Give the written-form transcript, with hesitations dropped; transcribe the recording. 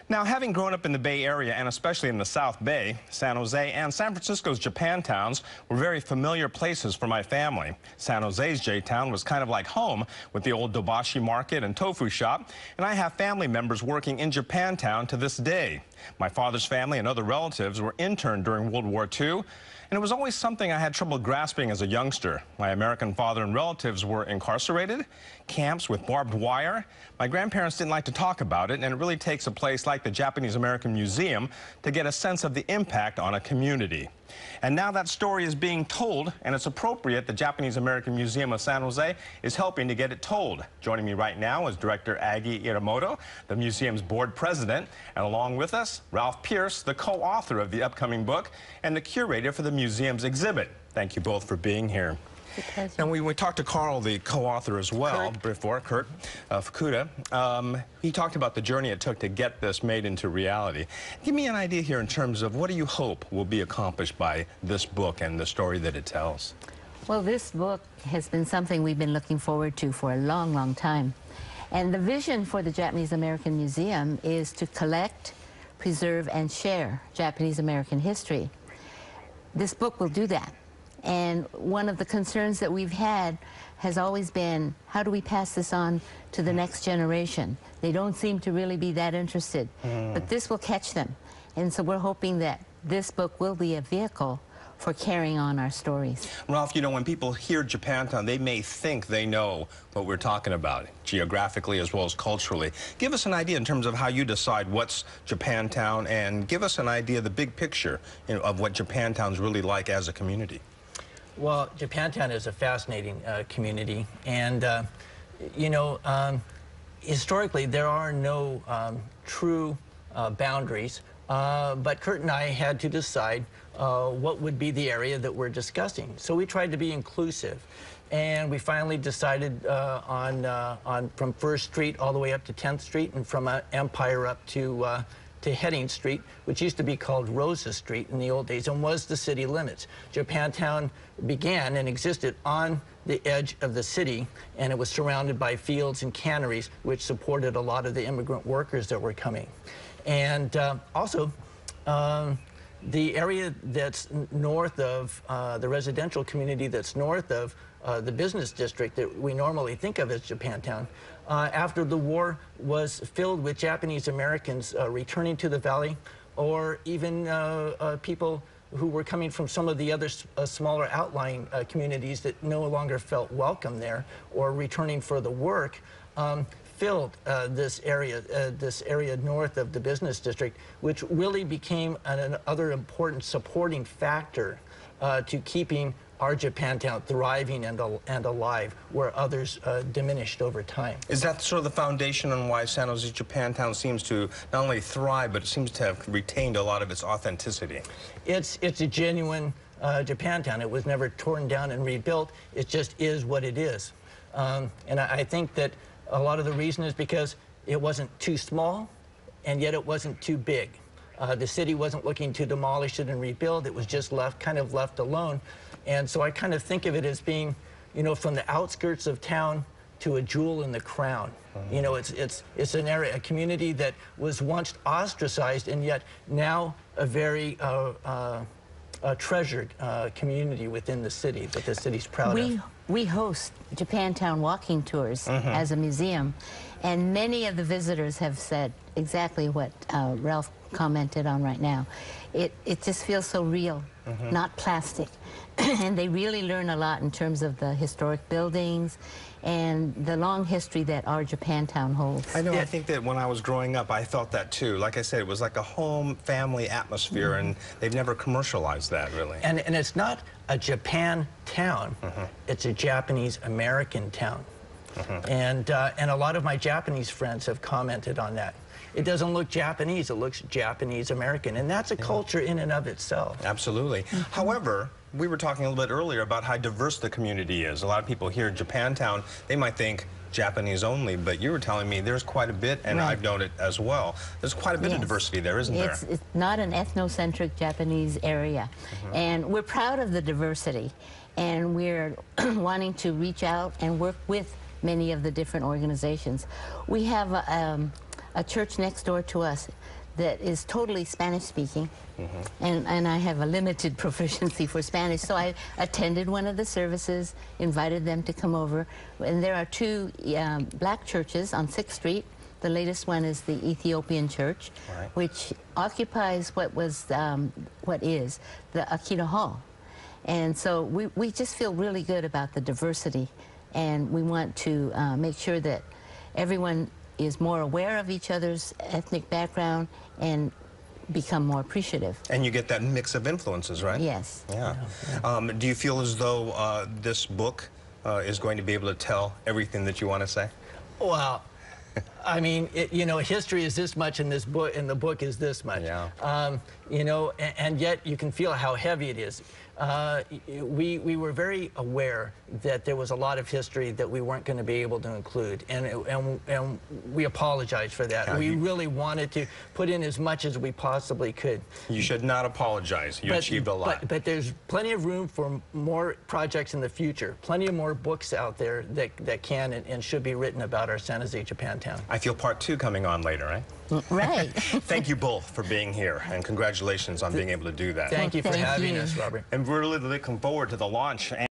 Now, having grown up in the Bay Area and especially in the South Bay, San Jose and San Francisco's Japantowns were very familiar places for my family. San Jose's J-Town was kind of like home with the old Dobashi market and tofu shop, and I have family members working in Japantown to this day. My father's family and other relatives were interned during World War II, and it was always something I had trouble grasping as a youngster. My American father and relatives were incarcerated, camps with barbed wire. My grandparents didn't like to talk about it, and it really takes a place like the Japanese American Museum to get a sense of the impact on a community. And now that story is being told, and it's appropriate the Japanese American Museum of San Jose is helping to get it told. Joining me right now is Director Aggie Idemoto, the museum's board president, and along with us, Ralph Pearce, the co-author of the upcoming book and the curator for the museum's exhibit. Thank you both for being here. And we talked to Carl, the co-author as well, before, Kurt Fukuda. He talked about the journey it took to get this made into reality. Give me an idea here in terms of what do you hope will be accomplished by this book and the story that it tells? Well, this book has been something we've been looking forward to for a long, long time. And the vision for the Japanese American Museum is to collect, preserve, and share Japanese American history. This book will do that. And one of the concerns that we've had has always been, how do we pass this on to the next generation? They don't seem to really be that interested, but this will catch them. And so we're hoping that this book will be a vehicle for carrying on our stories. Ralph, you know, when people hear Japantown, they may think they know what we're talking about, geographically as well as culturally. Give us an idea in terms of how you decide what's Japantown, and give us an idea, the big picture, of what Japantown's really like as a community. Well, Japantown is a fascinating community, and historically there are no true boundaries, but Kurt and I had to decide what would be the area that we're discussing. So we tried to be inclusive, and we finally decided from 1st Street all the way up to 10th Street, and from Empire up to Heading Street, which used to be called Rosa Street in the old days and was the city limits. Japantown began and existed on the edge of the city, and it was surrounded by fields and canneries, which supported a lot of the immigrant workers that were coming. And also, the area that's north of the residential community that's north of the business district that we normally think of as Japantown, after the war was filled with Japanese Americans returning to the valley, or even people who were coming from some of the other smaller outlying communities that no longer felt welcome there, or returning for the work, filled this area north of the business district, which really became another important supporting factor to keeping our Japantown thriving and alive, where others diminished over time. Is that sort of the foundation on why San Jose Japantown seems to not only thrive, but it seems to have retained a lot of its authenticity? It's a genuine Japantown. It was never torn down and rebuilt. It just is what it is. And I think that a lot of the reason is because it wasn't too small, and yet it wasn't too big. The city wasn't looking to demolish it and rebuild. It was just kind of left alone. And so I kind of think of it as being, from the outskirts of town to a jewel in the crown. It's an area, a community that was once ostracized, and yet now a very treasured community within the city that the city's proud of. We host Japantown walking tours as a museum, and many of the visitors have said exactly what Ralph commented on right now. It just feels so real, not plastic. And they really learn a lot in terms of the historic buildings and the long history that our Japantown holds. I know, I think that when I was growing up, I felt that too. Like I said, it was like a home family atmosphere, and they've never commercialized that, really. And it's not a Japan town, it's a Japanese American town. And a lot of my Japanese friends have commented on that. It doesn't look Japanese, it looks Japanese American, and that's a culture in and of itself. Absolutely. However, we were talking a little bit earlier about how diverse the community is. A lot of people here in Japantown, they might think Japanese only, but you were telling me there's quite a bit, and I've noted as well, there's quite a bit of diversity there, isn't there? It's not an ethnocentric Japanese area, and we're proud of the diversity, and we're wanting to reach out and work with many of the different organizations. We have a church next door to us that is totally Spanish-speaking, and I have a limited proficiency for Spanish, so I attended one of the services, invited them to come over, and there are two black churches on 6th Street. The latest one is the Ethiopian Church, which occupies what is the Akita Hall. And so we just feel really good about the diversity, and we want to make sure that everyone is more aware of each other's ethnic background and become more appreciative. And you get that mix of influences, right? Yes. Yeah. Do you feel as though this book is going to be able to tell everything that you want to say? Well, I mean, you know, history is this much in this book, and the book is this much. Yeah. You know, and yet you can feel how heavy it is. We were very aware that there was a lot of history that we weren't going to be able to include, and we apologize for that. Yeah, we really wanted to put in as much as we possibly could. You should not apologize. You achieved a lot. But there's plenty of room for more projects in the future. Plenty of more books out there that can and should be written about our San Jose Japantown. I feel part 2 coming on later, right? Right. Thank you both for being here, and congratulations on being able to do that. Thank you for Thank having you. us, Robert. And we're really looking forward to the launch.